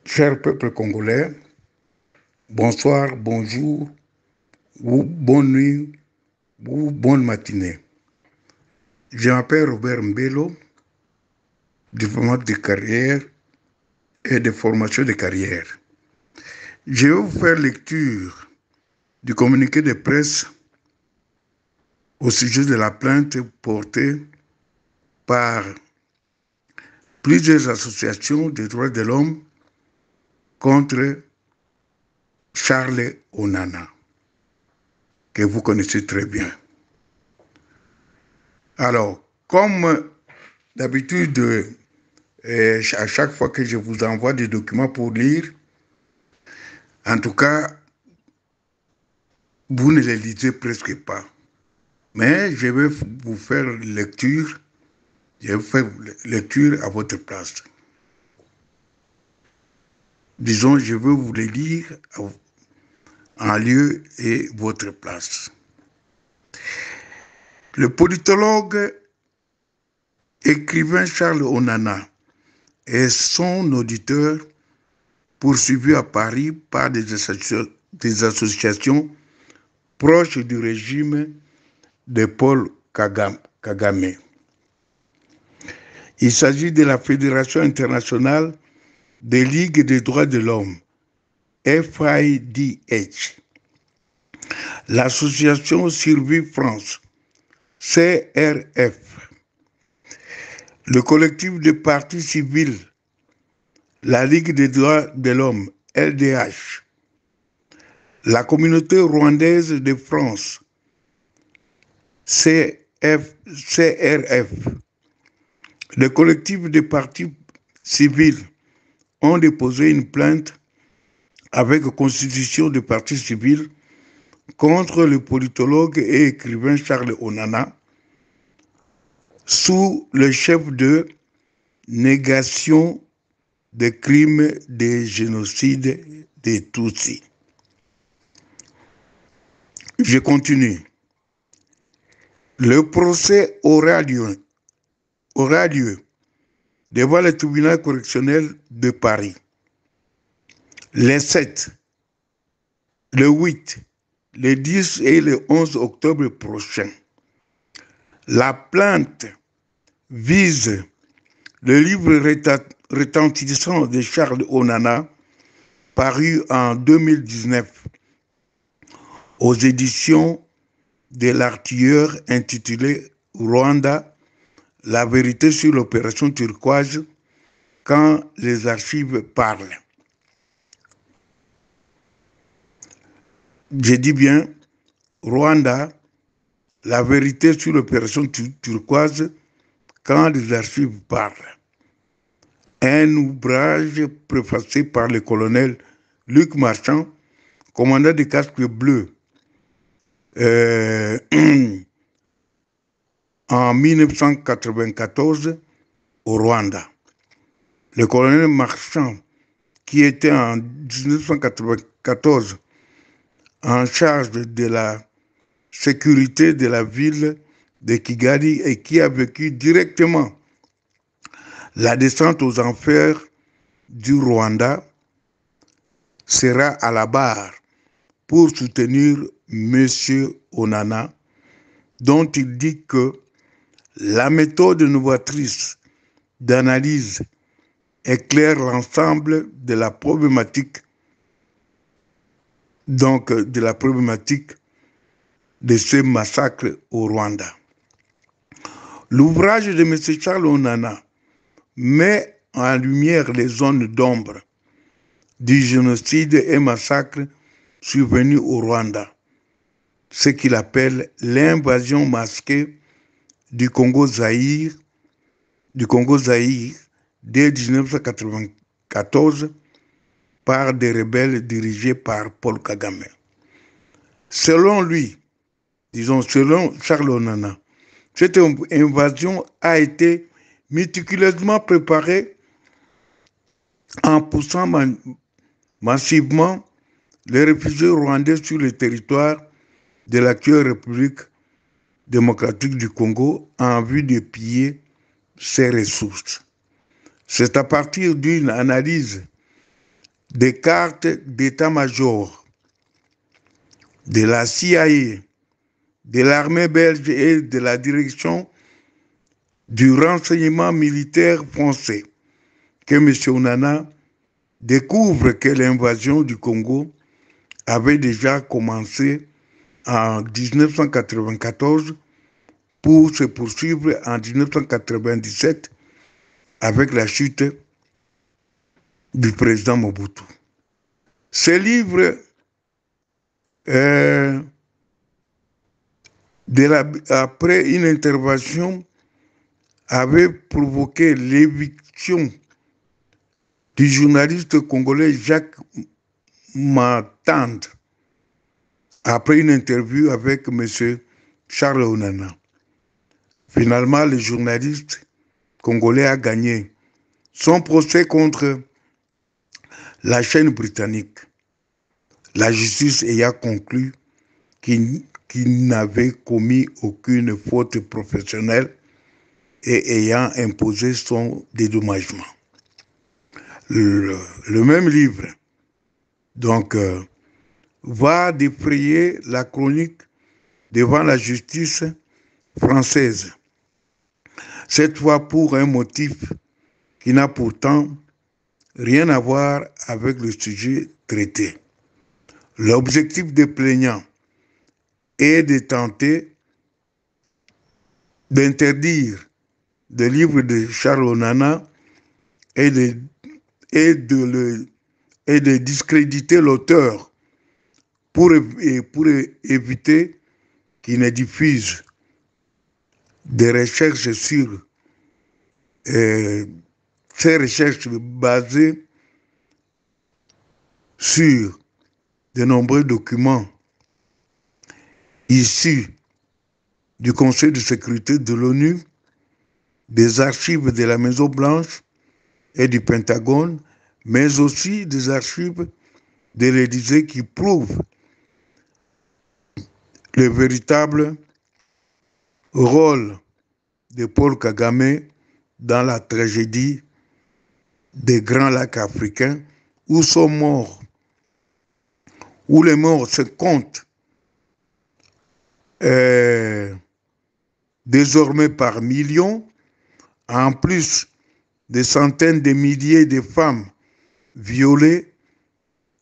Cher peuple congolais, bonsoir, bonjour, ou bonne nuit, ou bonne matinée. Je m'appelle Robert Mbelo, diplomate de carrière et de formation de carrière. Je vais vous faire lecture du communiqué de presse au sujet de la plainte portée par plusieurs associations des droits de l'homme contre Charles Onana, que vous connaissez très bien. Alors, comme d'habitude, à chaque fois que je vous envoie des documents pour lire, en tout cas, vous ne les lisez presque pas. Mais je vais vous faire lecture, je vais faire lecture à votre place. Disons, je vais vous les lire en lieu et votre place. Le politologue écrivain Charles Onana et son auditeur poursuivis à Paris par des associations proches du régime de Paul Kagame. Il s'agit de la Fédération internationale des ligues des droits de l'homme, FIDH, l'Association Survie France, CRF, le collectif des partis civils, la Ligue des droits de l'homme, LDH, la communauté rwandaise de France, CRF, le collectif des partis civils ont déposé une plainte avec constitution de parti civil contre le politologue et écrivain Charles Onana sous le chef de négation des crimes de génocide des Tutsis. Je continue. Le procès aura lieu devant le tribunal correctionnel de Paris les 7, le 8, le 10 et le 11 octobre prochains. La plainte vise le livre retentissant de Charles Onana, paru en 2019 aux éditions de l'Artilleur, intitulé Rwanda, la vérité sur l'opération turquoise quand les archives parlent. Je dis bien Rwanda, la vérité sur l'opération turquoise quand les archives parlent. Un ouvrage préfacé par le colonel Luc Marchand, commandant des casques bleus, en 1994 au Rwanda. Le colonel Marchand, qui était en 1994 en charge de la sécurité de la ville de Kigali et qui a vécu directement la descente aux enfers du Rwanda, sera à la barre pour soutenir M. Onana, dont il dit que la méthode novatrice d'analyse éclaire l'ensemble de la problématique, de ce massacre au Rwanda. L'ouvrage de M. Charles Onana met en lumière les zones d'ombre du génocide et massacre survenu au Rwanda, ce qu'il appelle l'invasion masquée du Congo-Zaïre dès 1994 par des rebelles dirigés par Paul Kagame. Selon Charles Onana, cette invasion a été méticuleusement préparée en poussant massivement les réfugiés rwandais sur le territoire de l'actuelle République démocratique du Congo en vue de piller ses ressources. C'est à partir d'une analyse des cartes d'état-major de la CIA, de l'armée belge et de la direction du renseignement militaire français que M. Onana découvre que l'invasion du Congo avait déjà commencé en 1994 pour se poursuivre en 1997 avec la chute du président Mobutu. Ce livre, après une intervention, avait provoqué l'éviction du journaliste congolais Jacques Matande après une interview avec M. Charles Onana. Finalement, le journaliste congolais a gagné son procès contre la chaîne britannique, la justice ayant conclu qu'il n'avait commis aucune faute professionnelle et ayant imposé son dédommagement. Le même livre, donc, va défrayer la chronique devant la justice française, cette fois pour un motif qui n'a pourtant rien à voir avec le sujet traité. L'objectif des plaignants est de tenter d'interdire le livre de Charles Onana et de discréditer l'auteur pour éviter qu'il ne diffuse des recherches sur ces recherches basées sur de nombreux documents issus du Conseil de sécurité de l'ONU, des archives de la Maison Blanche et du Pentagone, mais aussi des archives de l'Élysée qui prouvent le véritable rôle de Paul Kagame dans la tragédie des Grands Lacs africains où sont morts, où les morts se comptent désormais par millions, en plus des centaines de milliers de femmes violées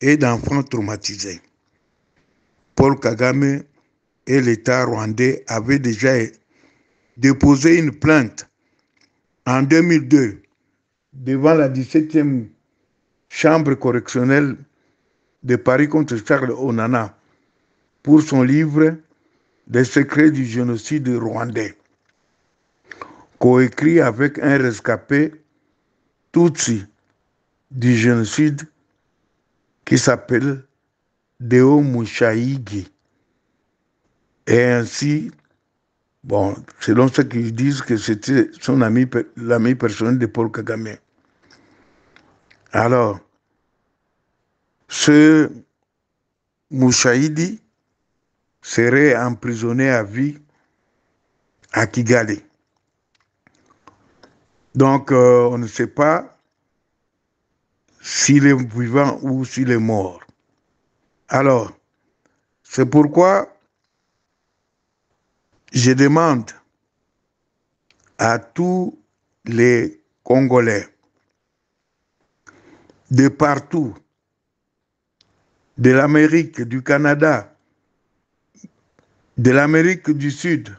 et d'enfants traumatisés. Paul Kagame et l'État rwandais avaient déjà déposé une plainte en 2002 devant la 17e chambre correctionnelle de Paris contre Charles Onana pour son livre Les secrets du génocide rwandais, coécrit avec un rescapé Tutsi du génocide qui s'appelle Deo Mushayidi. Et ainsi, bon, selon ceux qui disent que c'était l'ami personnel de Paul Kagame. Alors, ce Mushayidi serait emprisonné à vie à Kigali. Donc, on ne sait pas s'il est vivant ou s'il est mort. Alors, c'est pourquoi je demande à tous les Congolais de partout, de l'Amérique, du Canada, de l'Amérique du Sud,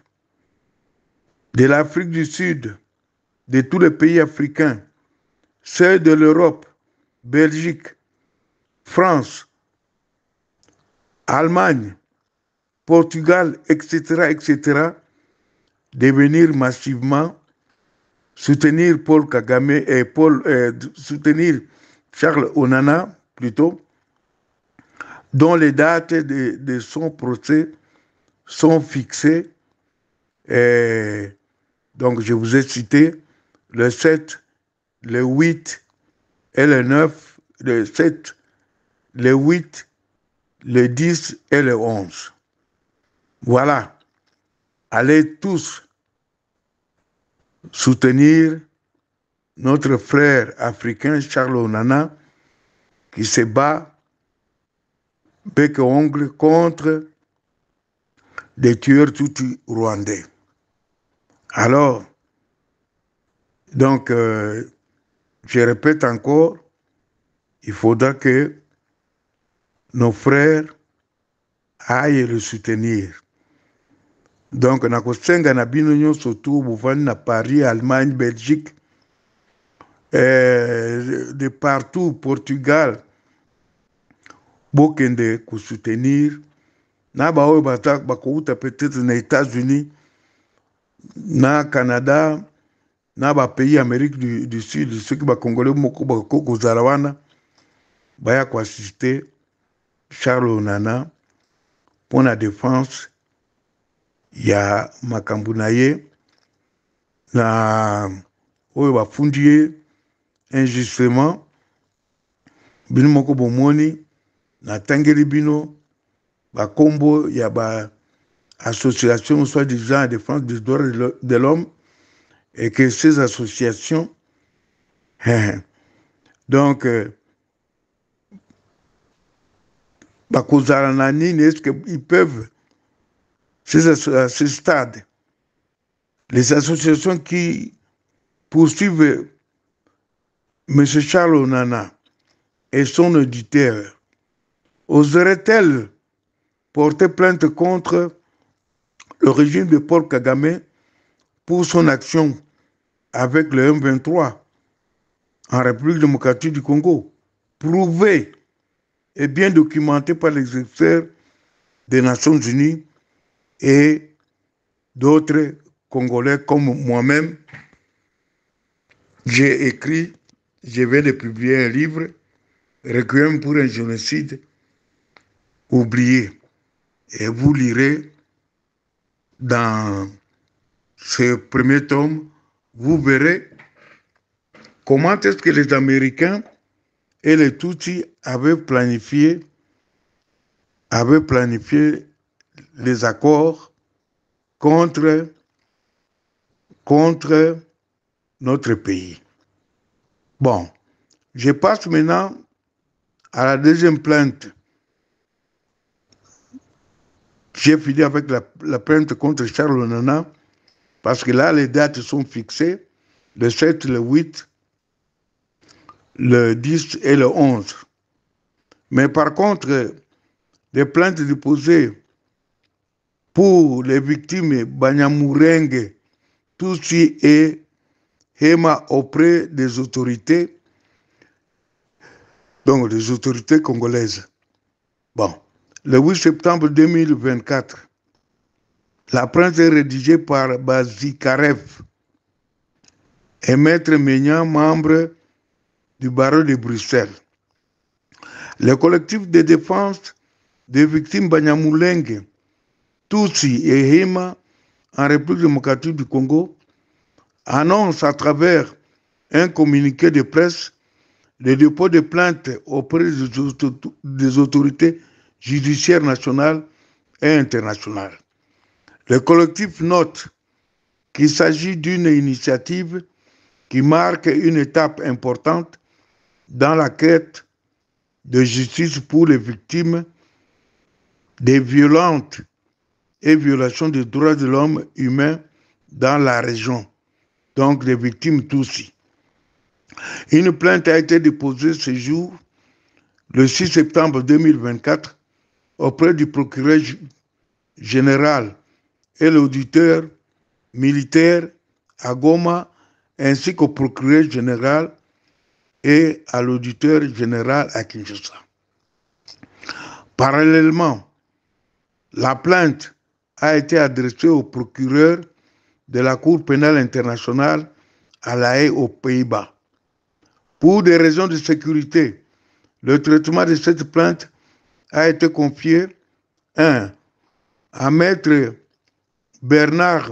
de l'Afrique du Sud, de tous les pays africains, ceux de l'Europe, Belgique, France, Allemagne, Portugal, etc., de venir massivement soutenir Paul Kagame et soutenir Charles Onana, plutôt, dont les dates de son procès sont fixées. Et donc, je vous ai cité le 7, le 8 et le 9, le 7, le 8, le 10 et le 11. Voilà. Allez tous soutenir notre frère africain Charles Onana qui se bat bec et ongle contre des tueurs tutsis rwandais. Alors, donc, je répète encore, il faudra que nos frères aillent le soutenir. Donc, nakosenga na bino nyonso tu buvandi na Paris, Allemagne, Belgique, de partout, Portugal, bokende soutenir. Na baoyo bakouta peut-être na États-Unis, na Canada, na ba pays Amérique du Sud, ceux qui ba Congolais moko bakoko zarawana, baya ko assister Charles Onana pour la défense. Il y a makambo na ye na oyo bafundi ye injustement bino moko bomoni na tangeli bino bakombo ya ba association soi-disant à défense des droits de l'homme et que ces associations donc bakozala na nini, est-ce qu'ils peuvent à ce stade, les associations qui poursuivent M. Charles Onana et son auditeur, oseraient-elles porter plainte contre le régime de Paul Kagame pour son action avec le M23 en République démocratique du Congo, prouvée et bien documentée par les experts des Nations Unies et d'autres Congolais comme moi-même. J'ai écrit, je viens de publier un livre, Requiem pour un génocide oublié. Et vous lirez dans ce premier tome, vous verrez comment est-ce que les Américains et les Tutsis avaient planifié les accords contre notre pays. Bon, je passe maintenant à la deuxième plainte. J'ai fini avec la plainte contre Charles Onana parce que là, les dates sont fixées, le 7, le 8, le 10 et le 11. Mais par contre, les plaintes déposées pour les victimes Banyamulenge, Tutsi et Hema auprès des autorités, donc des autorités congolaises. Bon, le 8 septembre 2024, la plainte est rédigée par Bazi Karev et Maître Meignan, membre du barreau de Bruxelles. Le collectif de défense des victimes Banyamulenge, Tutsi et Hema en République démocratique du Congo annonce à travers un communiqué de presse le dépôt de plainte auprès des autorités judiciaires nationales et internationales. Le collectif note qu'il s'agit d'une initiative qui marque une étape importante dans la quête de justice pour les victimes des violentes et violations des droits de l'homme humain dans la région, donc les victimes Tutsi. Une plainte a été déposée ce jour, le 6 septembre 2024, auprès du procureur général et l'auditeur militaire à Goma, ainsi qu'au procureur général et à l'auditeur général à Kinshasa. Parallèlement, la plainte a été adressée au procureur de la Cour pénale internationale à La Haye aux Pays-Bas. Pour des raisons de sécurité, le traitement de cette plainte a été confié à Maître Bernard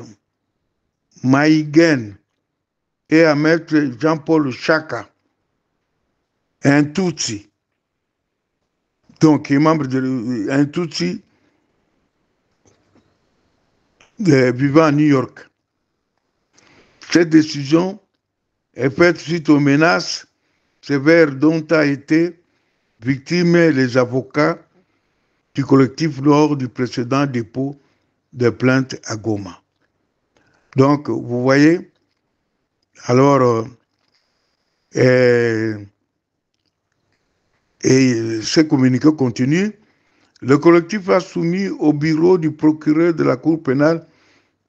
Maïgen et à Maître Jean-Paul Chaka, un Tutsi, donc qui est membre d'un Tutsi vivant à New York. Cette décision est faite suite aux menaces sévères dont a été victimes et les avocats du collectif lors du précédent dépôt de plainte à Goma. Donc, vous voyez, alors, et ce communiqué continue. Le collectif a soumis au bureau du procureur de la Cour pénale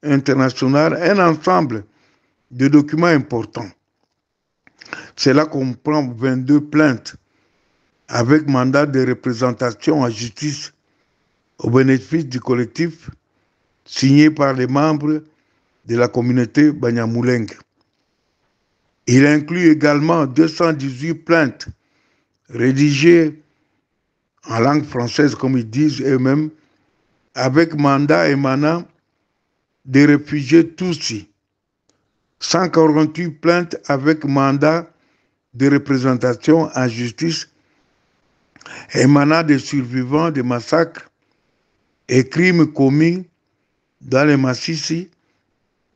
internationale un ensemble de documents importants. Cela comprend 22 plaintes avec mandat de représentation en justice au bénéfice du collectif signé par les membres de la communauté Banyamulenge. Il inclut également 218 plaintes rédigées en langue française, comme ils disent eux-mêmes, avec mandat émanant des réfugiés Tutsis, 148 plaintes avec mandat de représentation en justice émanant des survivants des massacres et crimes commis dans les Massissi,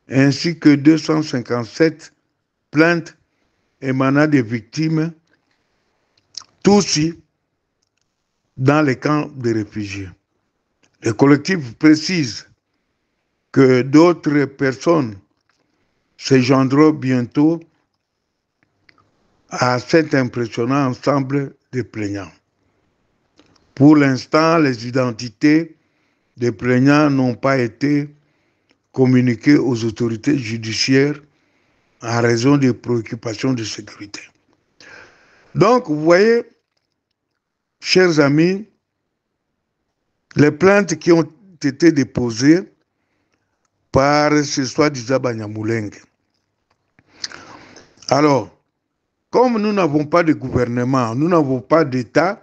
ainsi que 257 plaintes émanant des victimes Tutsis dans les camps de réfugiés. Le collectif précise que d'autres personnes se joindront bientôt à cet impressionnant ensemble de plaignants. Pour l'instant, les identités des plaignants n'ont pas été communiquées aux autorités judiciaires en raison des préoccupations de sécurité. Donc, vous voyez, chers amis, les plaintes qui ont été déposées par ce soi-disant Banyamulenge. Alors, comme nous n'avons pas de gouvernement, nous n'avons pas d'État,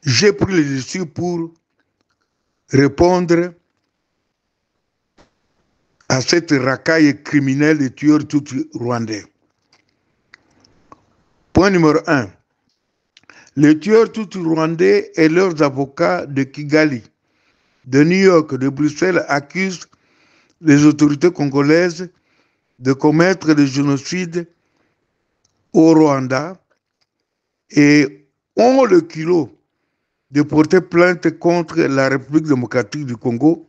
j'ai pris le dessus pour répondre à cette racaille criminelle des tueurs tutsis rwandais. Point numéro 1. Les tueurs tutsis rwandais et leurs avocats de Kigali, de New York, de Bruxelles accusent les autorités congolaises de commettre le génocide au Rwanda et ont le culot de porter plainte contre la République démocratique du Congo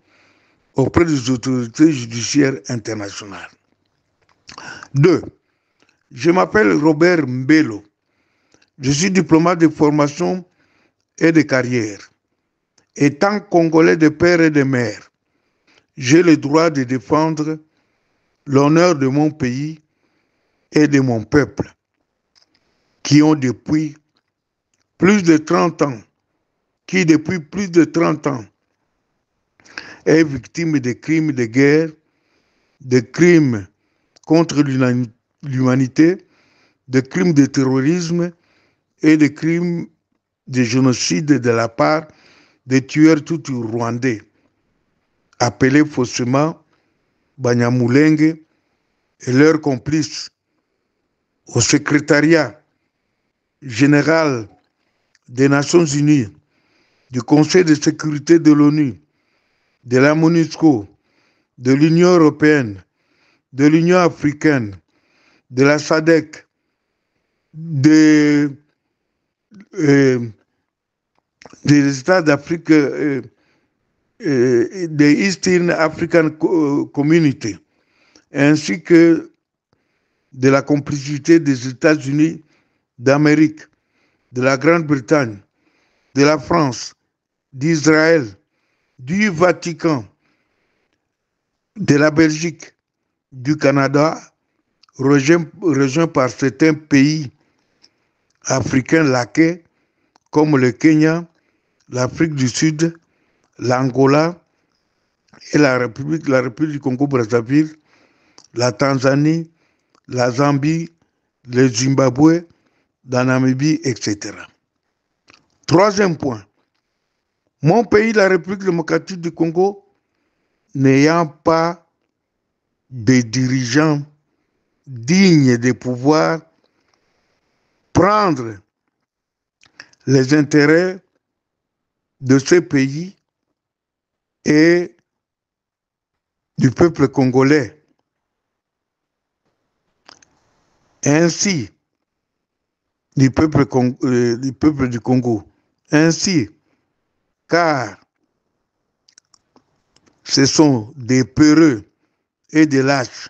auprès des autorités judiciaires internationales. 2. Je m'appelle Robert Mbelo. Je suis diplomate de formation et de carrière. Étant congolais de père et de mère, j'ai le droit de défendre l'honneur de mon pays et de mon peuple, qui depuis plus de 30 ans est victime de crimes de guerre, de crimes contre l'humanité, de crimes de terrorisme et de crimes de génocide de la part des tueurs tutsis rwandais, appelés faussement Banyamulenge et leurs complices au secrétariat général des Nations Unies, du Conseil de sécurité de l'ONU, de la MONUSCO, de l'Union européenne, de l'Union africaine, de la SADC, des États d'Afrique, des Eastern African Community, ainsi que de la complicité des États-Unis d'Amérique, de la Grande-Bretagne, de la France, d'Israël, du Vatican, de la Belgique, du Canada, rejoint par certains pays africains laquais comme le Kenya, l'Afrique du Sud, l'Angola et la République du Congo-Brazzaville, la Tanzanie, la Zambie, le Zimbabwe, la Namibie, etc. Troisième point, mon pays, la République démocratique du Congo, n'ayant pas de dirigeants dignes de pouvoir prendre les intérêts de ce pays et du peuple congolais. Ainsi, du peuple du Congo. Ainsi, car ce sont des peureux et des lâches.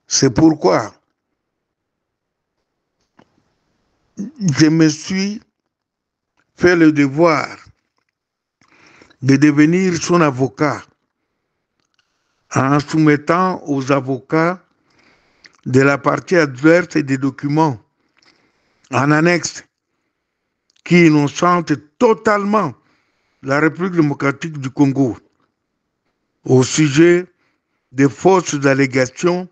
C'est pourquoi je me suis fait le devoir de devenir son avocat en soumettant aux avocats de la partie adverse des documents en annexe qui innocentent totalement la République démocratique du Congo au sujet des fausses allégations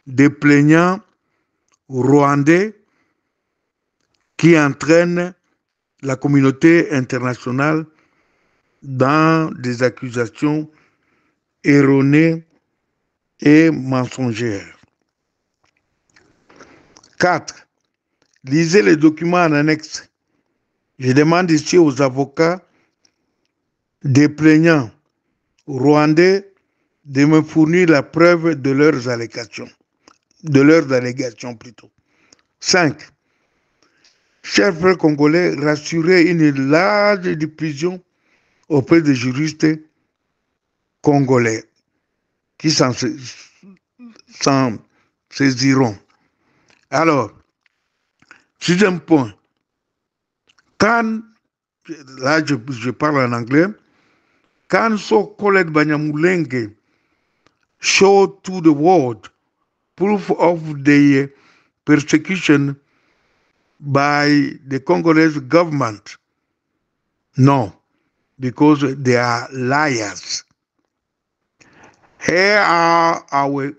des plaignants rwandais qui entraînent la communauté internationale dans des accusations erronées et mensongères. 4. Lisez les documents en annexe. Je demande ici aux avocats des plaignants rwandais de me fournir la preuve de leurs allégations. Plutôt. 5. Chers frères congolais, rassurez une large diffusion auprès des juristes congolais qui s'en saisiront. Alors, sixième point, quand, là je parle en anglais, quand so-called Banyamulenge show to the world proof of the persecution by the Congolese government, no, because they are liars. Here are our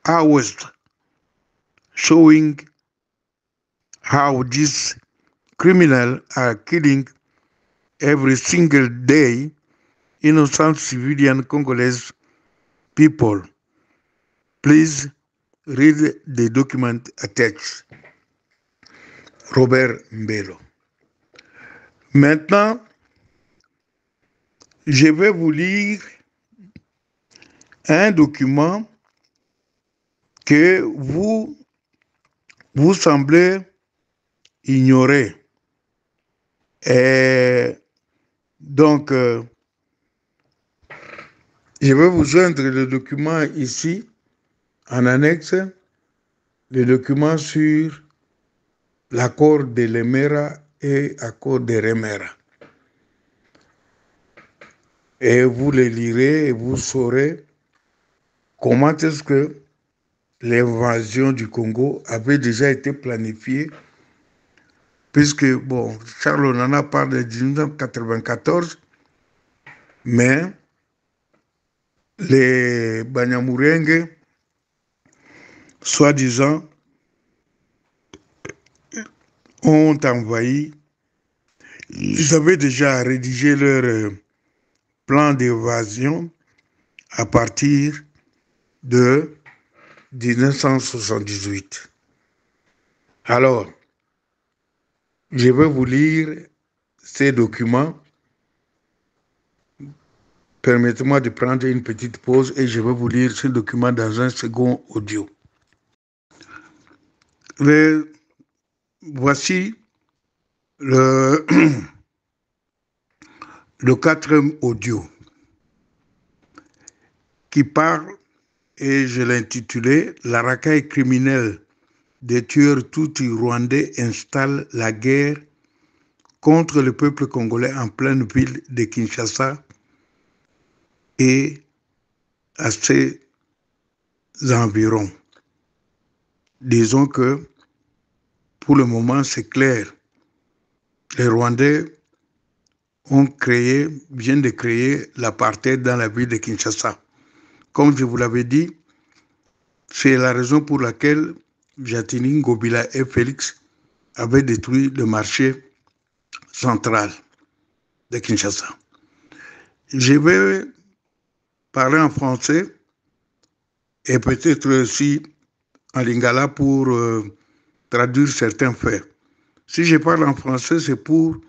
hours showing how these criminals are killing every single day innocent civilian Congolese people. Please read the document attached. Robert Mbelo. Maintenant, je vais vous lire un document que vous semblez ignorer. Et donc, je vais vous joindre le document ici, en annexe, le document sur l'accord de Lemera et l'accord de Remera. Et vous le lirez et vous saurez comment est-ce que l'invasion du Congo avait déjà été planifiée, puisque, bon, Charles Onana parle de 1994, mais les Banyamulenge, soi-disant, ont envahi. Ils avaient déjà rédigé leur plan d'évasion à partir de 1978. Alors, je vais vous lire ces documents. Permettez-moi de prendre une petite pause et je vais vous lire ces documents dans un second audio. Voici le quatrième audio qui parle, et je l'ai intitulé « La racaille criminelle des tueurs tutsis rwandais installe la guerre contre le peuple congolais en pleine ville de Kinshasa et à ses environs ». Disons que pour le moment, c'est clair. Les Rwandais viennent de créer l'apartheid dans la ville de Kinshasa. Comme je vous l'avais dit, c'est la raison pour laquelle Jatini, Ngobila et Félix avaient détruit le marché central de Kinshasa. Je vais parler en français et peut-être aussi en lingala pour traduire certains faits. Si je parle en français, c'est pour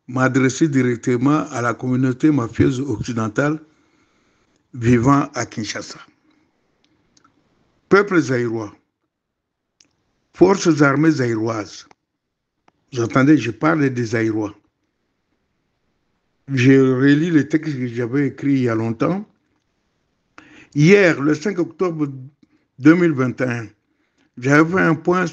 m'adresser directement à la communauté mafieuse occidentale vivant à Kinshasa. Peuple zaïrois, forces armées zaïroises. Vous entendez, je parle des Zaïrois. Je relis le texte que j'avais écrit il y a longtemps. Hier, le 5 octobre 2021, j'avais fait un point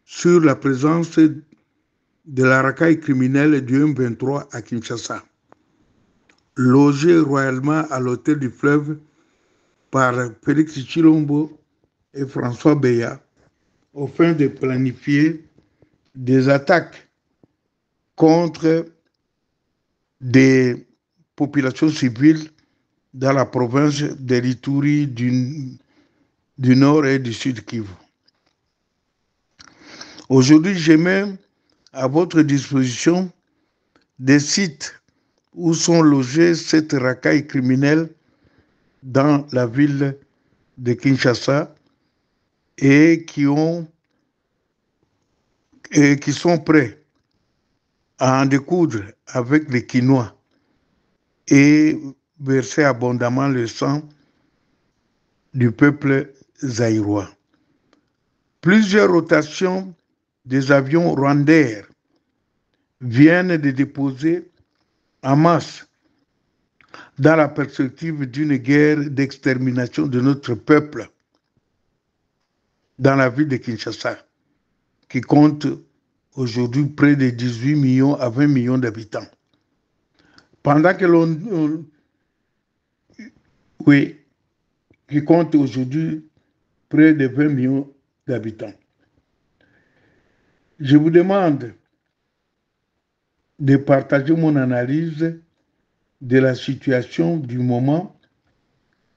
sur la présence de la racaille criminelle du M23 à Kinshasa, logé royalement à l'hôtel du fleuve par Félix Tshilombo et François Beya, au fin de planifier des attaques contre des populations civiles dans la province de l'Ituri du nord et du sud Kivu. Aujourd'hui, je mets à votre disposition des sites où sont logés cette racaille criminelle dans la ville de Kinshasa et qui sont prêts à en découdre avec les Quinois et verser abondamment le sang du peuple zaïrois. Plusieurs rotations des avions rwandais viennent de déposer en masse dans la perspective d'une guerre d'extermination de notre peuple dans la ville de Kinshasa, qui compte aujourd'hui près de 18 millions à 20 millions d'habitants. Pendant que qui compte aujourd'hui près de 20 millions d'habitants. Je vous demande de partager mon analyse de la situation du moment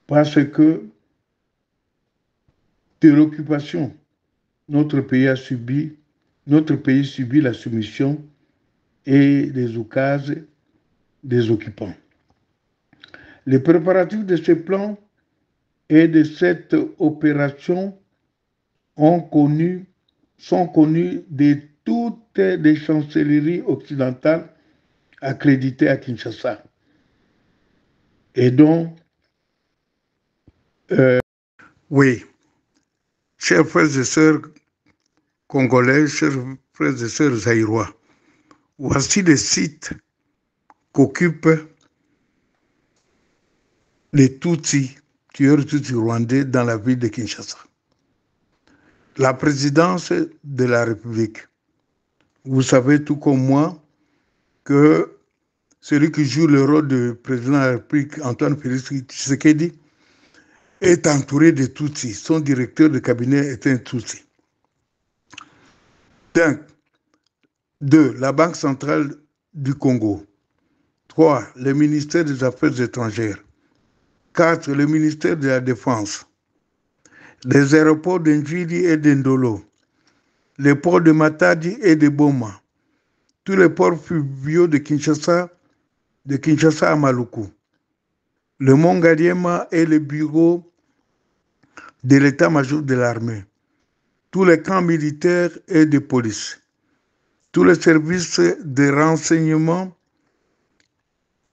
parce que de l'occupation, notre pays subit la soumission et les oukases des occupants. Les préparatifs de ce plan et de cette opération sont connus de toutes les chancelleries occidentales accréditées à Kinshasa. Et donc, oui, chers frères et sœurs congolais, chers frères et sœurs zaïrois, voici les sites qu'occupent les Tutsis, tueurs Tutsis rwandais dans la ville de Kinshasa. La présidence de la République. Vous savez tout comme moi que celui qui joue le rôle de président de la République, Antoine Félix Tshisekedi, est entouré de Tutsis. Son directeur de cabinet est un Tutsi. Donc, 2. La Banque centrale du Congo. 3. Le ministère des Affaires étrangères. 4. Le ministère de la Défense. Les aéroports d'Ndjili et d'Ndolo. Les ports de Matadi et de Boma. Tous les ports fluviaux de Kinshasa à Maluku. Le Mont Gadiema et le bureau de l'état-major de l'armée. Tous les camps militaires et de police. Tous les services de renseignement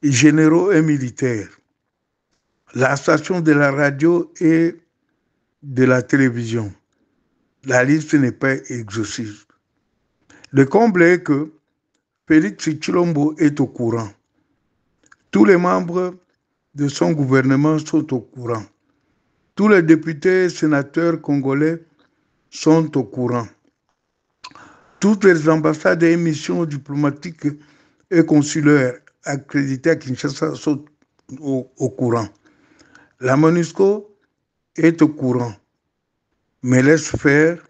généraux et militaires. La station de la radio et de la télévision. La liste n'est pas exhaustive. Le comble est que Félix Tshilombo est au courant. Tous les membres de son gouvernement sont au courant. Tous les députés et sénateurs congolais sont au courant. Toutes les ambassades et missions diplomatiques et consulaires accréditées à Kinshasa sont au courant. La MONUSCO est au courant, mais laisse faire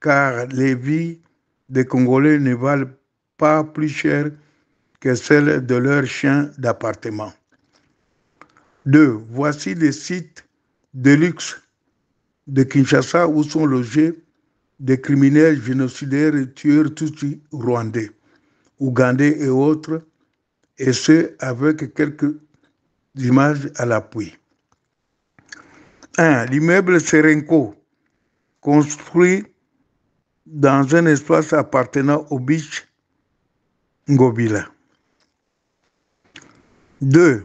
car les vies des Congolais ne valent pas plus cher que celles de leurs chiens d'appartement. 2. Voici les sites de luxe de Kinshasa où sont logés des criminels génocidaires et tueurs tutsis rwandais, ougandais et autres, et ce avec quelques images à l'appui. 1. L'immeuble Serenco, construit dans un espace appartenant au Beach Ngobila. 2.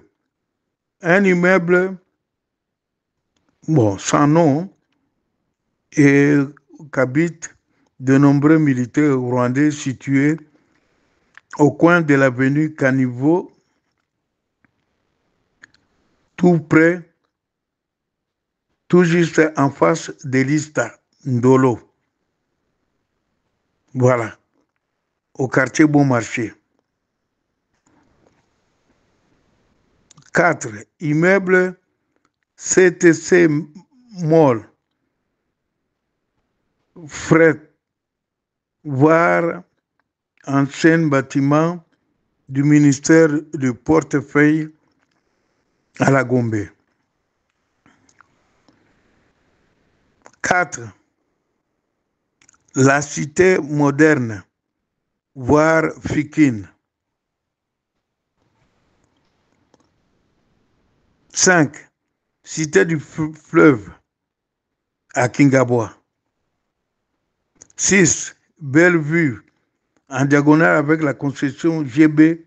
Un immeuble sans nom et qu'habitent de nombreux militaires rwandais situés au coin de l'avenue Caniveau, tout près, tout juste en face de l'Ista Ndolo. Voilà, au quartier Bon Marché. 4. Immeuble CTC Mall, Fret, voire ancien bâtiment du ministère du portefeuille à la Gombe. 4. La cité moderne, voire Fikine. 5. Cité du fleuve à Kingaboa. 6. Bellevue, en diagonale avec la concession GB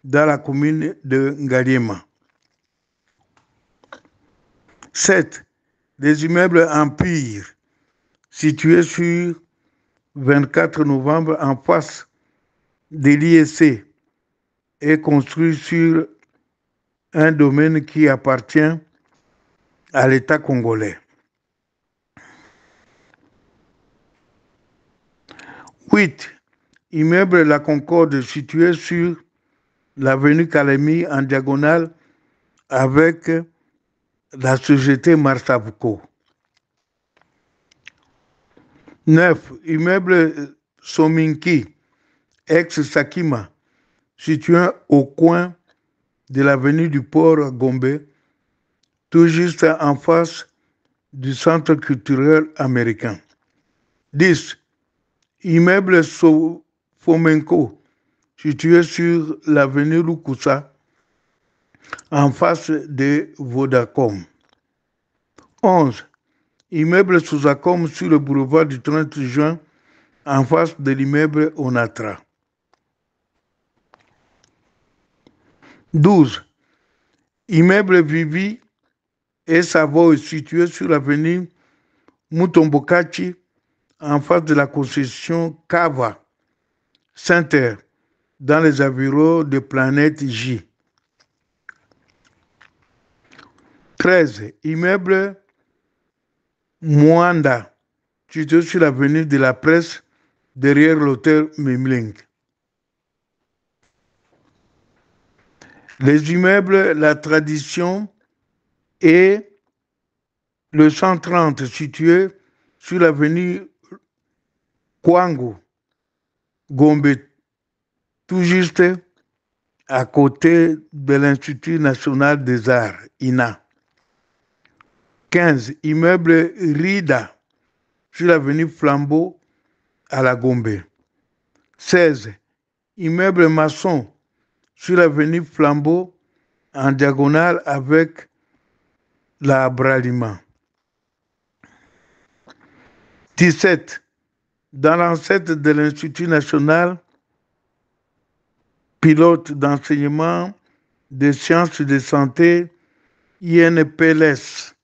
dans la commune de Ngaliema. 7. Les immeubles Empire, situés sur 24 novembre en face de l'IEC et construits sur un domaine qui appartient à l'État congolais. 8. Immeuble La Concorde situé sur l'avenue Kalemi en diagonale avec la société Marsabuco. 9. Immeuble Sominki, ex-Sakima, situé au coin de l'avenue du Port à Gombe, tout juste en face du Centre culturel américain. 10. Immeuble Fomenko, situé sur l'avenue Lukusa, en face de Vodacom. 11. Immeuble Sousacom sur le boulevard du 30 juin, en face de l'immeuble Onatra. 12. Immeuble Vivi et Savoy situé sur l'avenue Mutombokachi, en face de la concession Kava Center, dans les environs de Planète J. 13. Immeuble Mwanda, situé sur l'avenue de la Presse, derrière l'hôtel Mimling. Les immeubles La Tradition et le 130, situé sur l'avenue Kwango, Gombe, tout juste à côté de l'Institut national des arts, INA. 15. Immeuble Rida, sur l'avenue Flambeau, à la Gombe. 16. Immeuble Masson, sur l'avenue Flambeau, en diagonale avec la Bralima. 17. Dans l'ancêtre de l'Institut national pilote d'enseignement des sciences de santé, INPLS,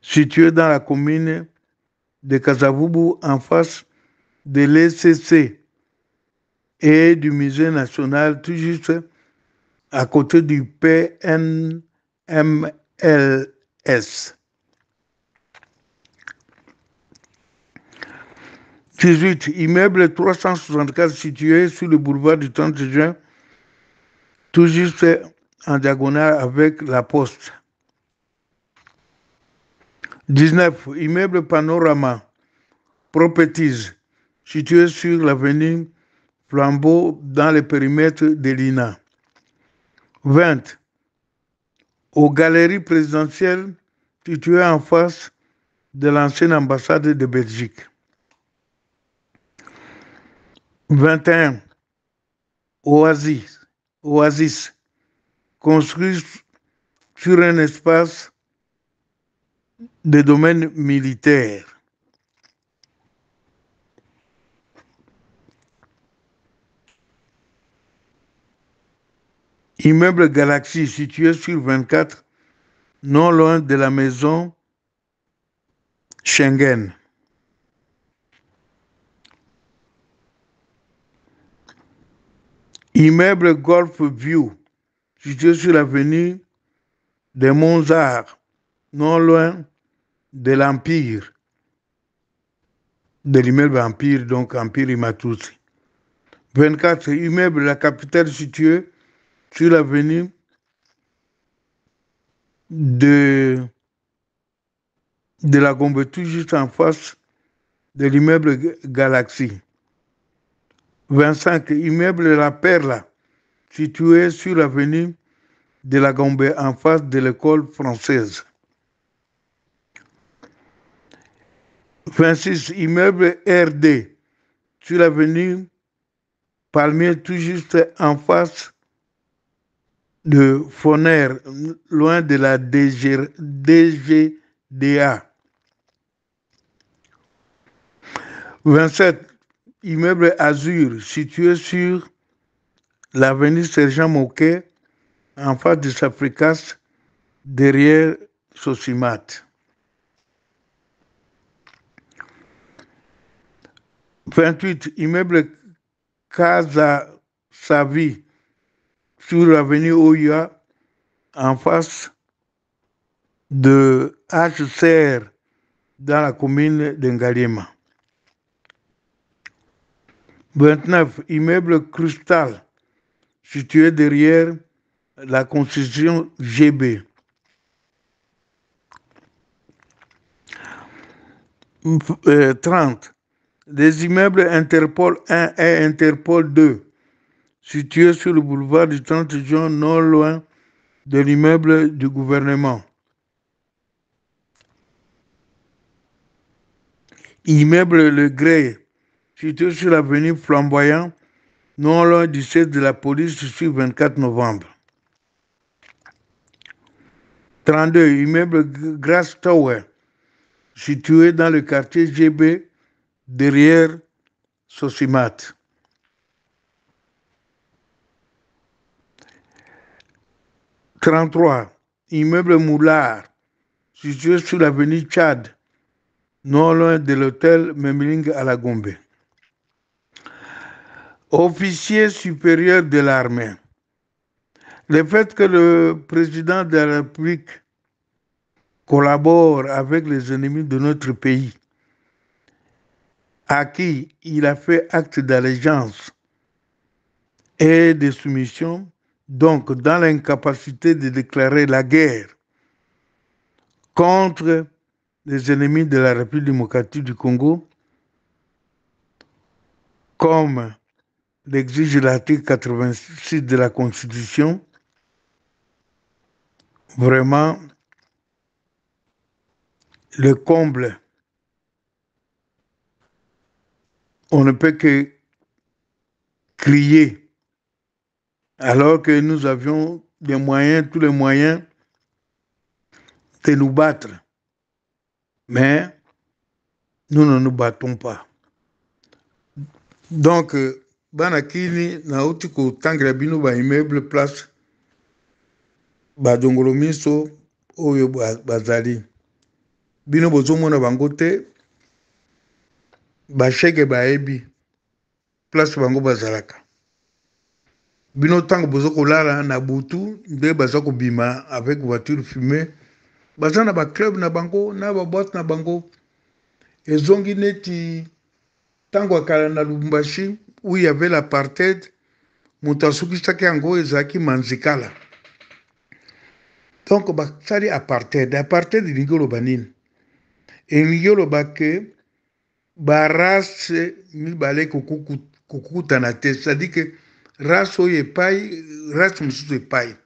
situé dans la commune de Kasavubu, en face de l'ECC et du musée national, tout juste à côté du PNMLS. 18. Immeuble 364 situé sur le boulevard du 30 juin, tout juste en diagonale avec la Poste. 19. Immeuble Panorama Properties, situé sur l'avenue Flambeau dans le périmètre de l'INA. 20. Aux galeries présidentielles situées en face de l'ancienne ambassade de Belgique. 21. Oasis, construit sur un espace de domaine militaire. Immeuble Galaxy situé sur 24, non loin de la maison Schengen. Immeuble Golf View, situé sur l'avenue des Monts-Arts, non loin de l'Empire, de l'immeuble Empire, donc Empire Imatousi. 24, immeuble La Capitale situé sur l'avenue de la Gombe, tout juste en face de l'immeuble Galaxy. 25, immeuble La Perla, situé sur l'avenue de la Gombe en face de l'école française. 26, immeuble RD, sur l'avenue Palmier, tout juste en face de Foner, loin de la DGDA. 27, immeuble Azur, situé sur l'avenue Sergent Moquet, en face de Safricas, derrière Sosimat. 28, immeuble Casa Savi, sur l'avenue Oya, en face de HCR, dans la commune d'Engaliema. 29, immeuble Cristal, situé derrière la construction GB. 30, des immeubles Interpol 1 et Interpol 2, situés sur le boulevard du 30 juin, non loin de l'immeuble du gouvernement. Immeuble Le Grey, situé sur l'avenue Flamboyant, non loin du siège de la police sur 24 novembre. 32, immeuble Grass Tower, situé dans le quartier GB, derrière Sosimat. 33, immeuble Moulard, situé sur l'avenue Tchad, non loin de l'hôtel Memling à la Gombe. Officier supérieur de l'armée. Le fait que le président de la République collabore avec les ennemis de notre pays, à qui il a fait acte d'allégeance et de soumission, donc dans l'incapacité de déclarer la guerre contre les ennemis de la République démocratique du Congo, comme l'exige l'article 86 de la Constitution, vraiment le comble. On ne peut que crier, alors que nous avions des moyens, tous les moyens de nous battre. Mais nous ne nous battons pas. Donc, banakini na uti kutangela bino ba immeuble place ba dongolo miso oyo bazali. Bino bozomona bango te, ba cheke ba ebi place bango bazalaka. Bino tango bozo kolala na butu nde baza kobima avec voiture fumée. Baza na ba club na bango, na ba boîte na bango. Ezongi neti tango akala na Lubumbashi où il y avait l'apartheid, mutasukisaki yango ezaki manzikala. Donc basali apartheid ligolo banini. Et ligolo bake ba race mibale kokukutana te, c'est-à-dire que race oyo epai, race mosusu epai.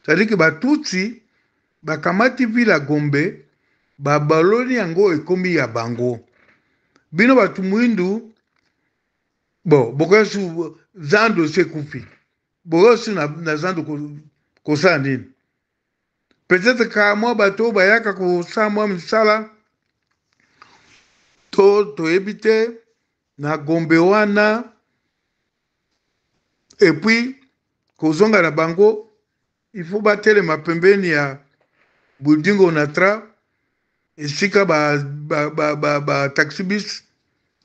C'est-à-dire que batutsi bakamati vila Gombe babaloni yango ekomi ya bango. Bino batu mwindu bon bokosu zando sekufi bokosu na zando kosa nini. Peut-être ka mwa bato bayaka kosa mwa misala toyebi te na Gombe wana, et puis kozonga na bango il faut batelema pembeni ya building onatra esika ba taxi bis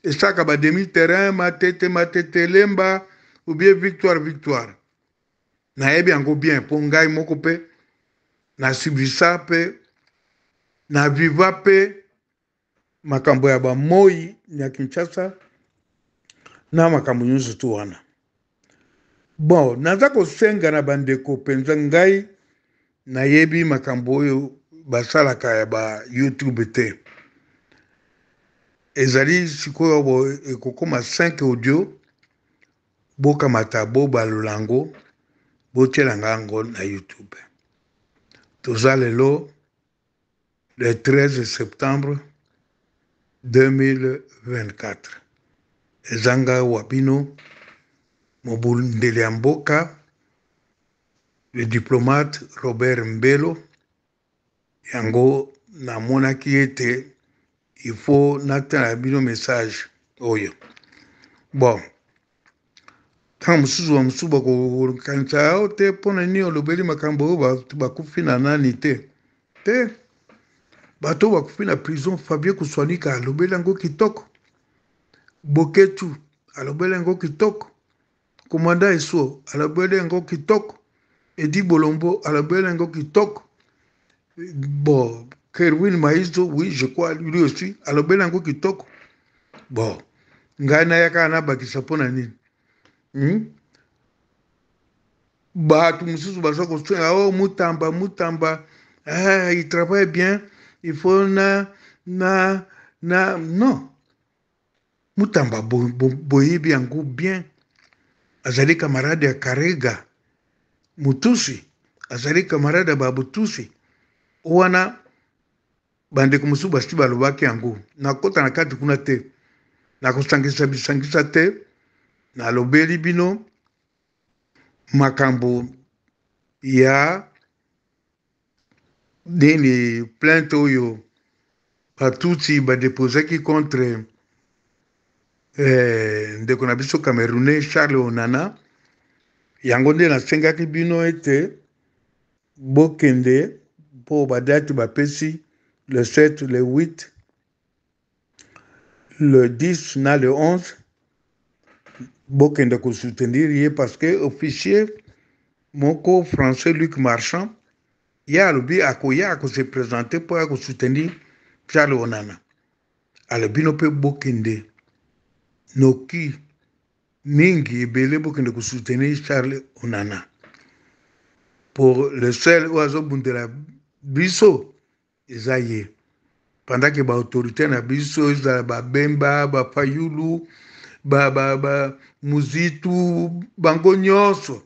esaka ba demi terrain matete lemba ou bien victoire. Na yebi yango bien po ngai moko pe na subisa pe na viva pe makambo ya bamoi ya Kinshasa na makambo nyonso tu wana. Bon, naza kosenga na bandeko penza ngai nayebi makambo oyo basalaka ya ba YouTube te. Ezali sikoyo ekokoma 5 audio bokamata balolango botielanga yango na YouTube. Toza lelo le 13 septembre 2024. Ezanga wabino mobundeli ya mboka le diplomate Robert Mbelo yango namonaki ete il faut natala bino message oyo. Bon, tant mususu wa mususu bakokanisa yao te mpona nini olobeli makambo oyo bakufi na nani te bato bakufi na prison. Fabien Kuswanika alobeli yango kitoko, Boketu alobeli yango kitoko, Komanda Eso alobeli yango kitoko, Edi Bolombo alobeli yango kitoko. Bon, Kerwin Maizo, oui, je crois, lui aussi, alobeli yango kitoko. Bon, ngai nayaka na bakisa mpona nini? Bato mususu baza kosenga oh Mutamba il travaille bien, il faut non Mutamba boyebi yango bien, azali camarade ya Karega Mutusi, azali camarade ya Babutusi wana bandeko mususu basi balobaki yango nakota na kati kuna te nakosangisa bisangisa te nalobeli bino makambo ya deni plainte oyo Batutsi badepozaki contre ndeko na biso Camerounais Charles Onana. Yango nde nasengaki bino ete bokende po badate bapesi le 7, le 8, le 10 na le 11 bokende kosoutenir ye parce que officier moko français Luc Marchand ye alobi akoya akose présenter po ya kosoutenir Charles Onana. Alobi no pe bokende noki mingi ebele bokende kosoutenir Charles Onana. Pour le seul oyo azobundela biso eza ye. Pendant que ba autorité na biso ezala babemba bafayulu muzitu bango nyonso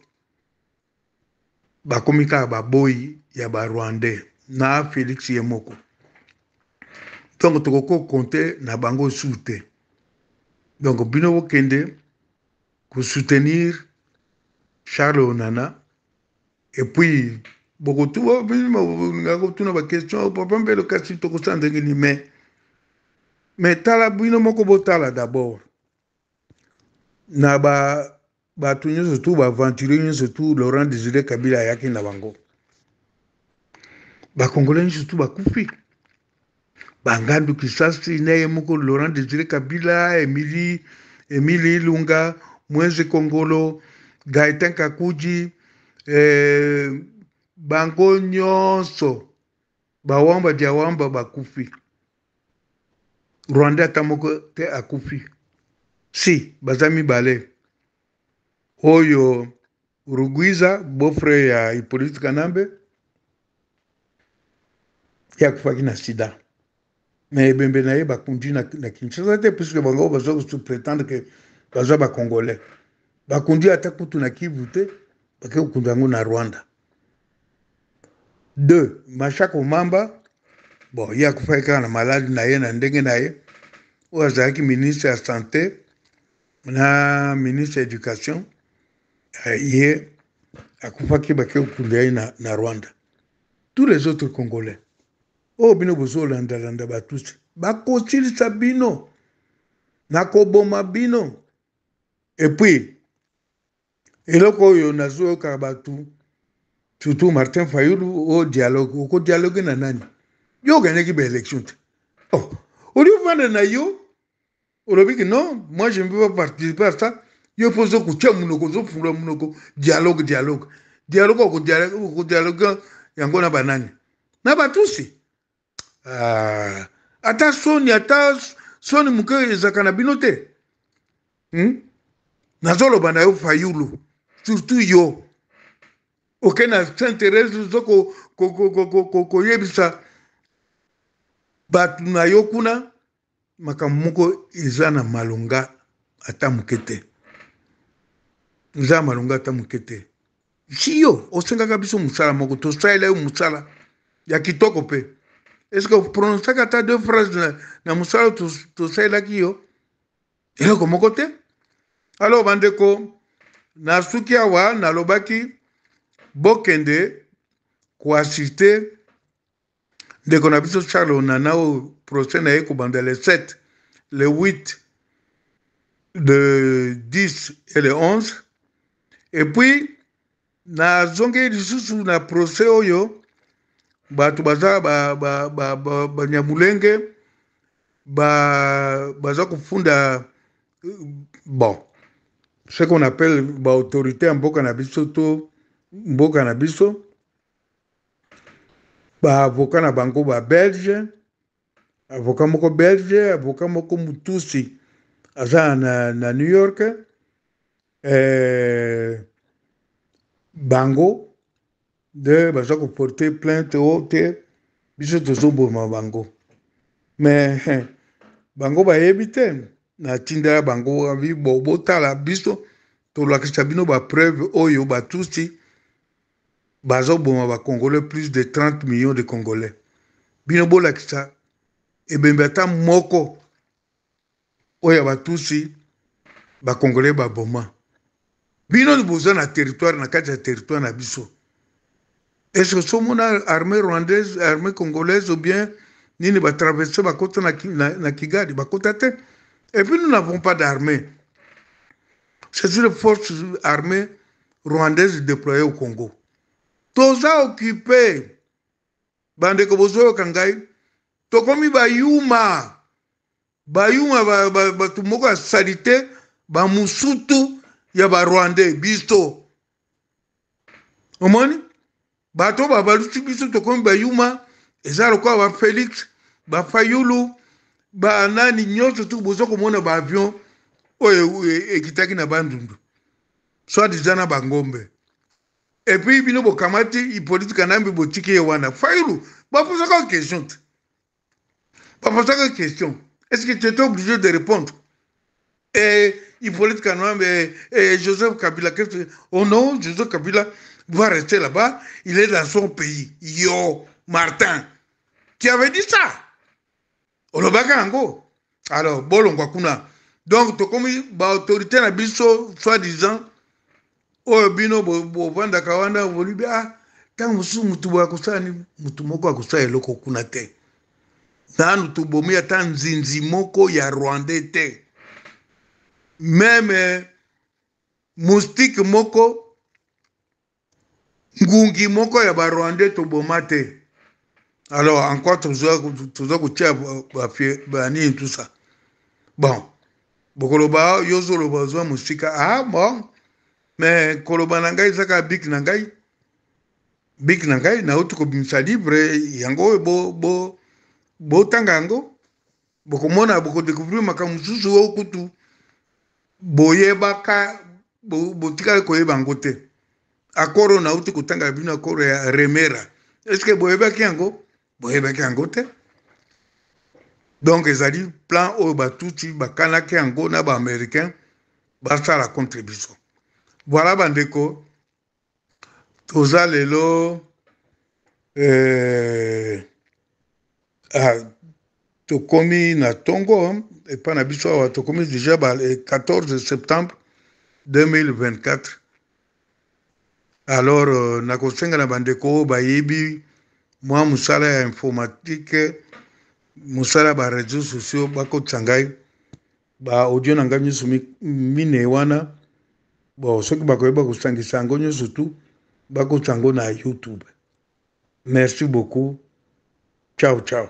bakomi kaka baboyi ya barwandais na Félix ye moko. Donc tokoko konte na bango su te. Donc bino bokende kosoutenir Charles Onana. Et puis bokotuba ngakotuna ba question papa mbelo kasi tokosanda ngini mais tala bino moko botala d'abord na bato nyonso tu baaventure nyonso tu Laurent Désiré Kabila ayaki na bango, bakongolais nyonso tu bakufi, bangandu Kisasi na ye moko Laurent Désiré Kabila, Emily Ilunga, Moise Kongolo, Gaëtan Kakuji, bango nyonso bawamba diawamba bakufi. Rwanda tamoko te akufi. Si bazami bale oyo Rugwiza beau-frère ya Hippolyte Kanambe ya kufaki na sida, mais bembe na ye bakundi na Kinshasa te puisque bango bazo se prétendre que bazo ba congolais bakundi ata kutu na Kivu te bake kukunda ngo na Rwanda. 2 Machako Mamba, bon ya kufaki kana malade na ye na ndenge na ye oyo azalaki ministre ya santé na ministre ya éducation, ye akufaki bake kukunda ye na Rwanda. Tous les autres Congolais oyo bino bozolandalanda batusi bakosilisa bino na koboma bino. Et puis eloko oyo nazoyoka bato surtout Martin Fayulu o dialogue oko dialogue na nani yo gagnaki ba élection te. Oh, au lieu vendre na yo olobi que non, moi je ne veux pas participer à ça, yo pozo kutia munoko zo fula munoko dialogue yango na banani na batusi ata soni muke ezaka na bino te nazoloba na yo Fayulu surtout yo oke na Saint-Thérèse zo koyebisa bato na yo kuna makambo moko eza na malonga ata moke te eza malonga ata moke te si yo osengaka biso mosala moko tosalela yo mosala ya kitoko mpe estce prononçaka ata deux phrases na mosala tosalelaki yo eloko moko te alors bandeko na suki awa nalobaki bokende koasiste ndeko na biso Charles Onana oyo procès na ye kobanda le 7 le 8 le 10 et le 11 et puis nazongeli lisusu na procès oyo bato baza banyamulenge baza kofunda bon ce qu'on appelle baautorité ya mboka na biso to mboka na biso baavoka na bango babelge avoka moko belge avoka moko mutusi aza na New York bango de baza koporte plainte o te biso tozoboma bango mais bango bayebi te na tindela bango abi botala biso tolakisa bino bapreuve oyo batusi bazoboma bacongolais plus de 30 millions de congolais bino bolakisa ebembe ata moko oyo batusi bacongolais baboma bino ni boza na territoire na kati ya territoire na biso est-ce que somona armée rwandaise armée congolaise ou bien nini batraverse bakota na Kigali bakota te et puis nous n'avons pas d'armée c'est une force armée rwandaise déployée au Congo toza occupé bandeko bozoyoka ngai tokomi bayuma bato moko ya salite bamusutu ya barwandais biso omoni bato babalusi biso tokomi bayuma eza lokola bafélix bafayulu banani nyonso tu boza komona baavion oyo ekitaki na bandundu soit diza na bangombe epuis bino bokamati Hippolyte Kanambe botiki ye wana Fayulu baposaka question te baposaka question est-ce que tu étais obligé de répondre et Hippolyte Kanambe et Joseph Kabila oh non Joseph Kabila va rester là-bas il est dans son pays yo Martin qui avait dit ça olobaka yango alors bolongwa kuna donc tokomi baautorité na biso soi-disant oyo bino bovandaka wana bolibi ntango mosusu mutu bakosala mutu moko akosala eloko kuna te nanu tobomi ata nzinzi moko ya rwandais te meme moustike moko ngungi moko ya barwandais toboma te alors encore toza kotia banini tout ça bon bokoloba yozoloba ozwa mosika bon mais koloba na ngai ezaka bik na ngai nauti kobimisa livre yango oyo botanga yango bokomona bokodécouvrir makambo mosusu oyo kutu boyebaka botikali koyeba yango te akoro nauti kotanga bino akoro ya remera est ce que boyebaki yango te donc ezali plan oyo batuti bakanaki yango na baaméricain basala contre biso voilà bandeko toza lelo tokomi na ntongo epa na biso awa tokomi déjà le 14 septembre 2024 alors nakosenga na bandeko oyo bayebi mwa mosala ya informatique mosala ba réseaux sociaux bakotisa ngai baaudio na ngai nyonso mine wana bon soki bakoyeba kosangisa yango nyonso tu bakotisa yango na YouTube. Merci beaucoup. Ciao, ciao.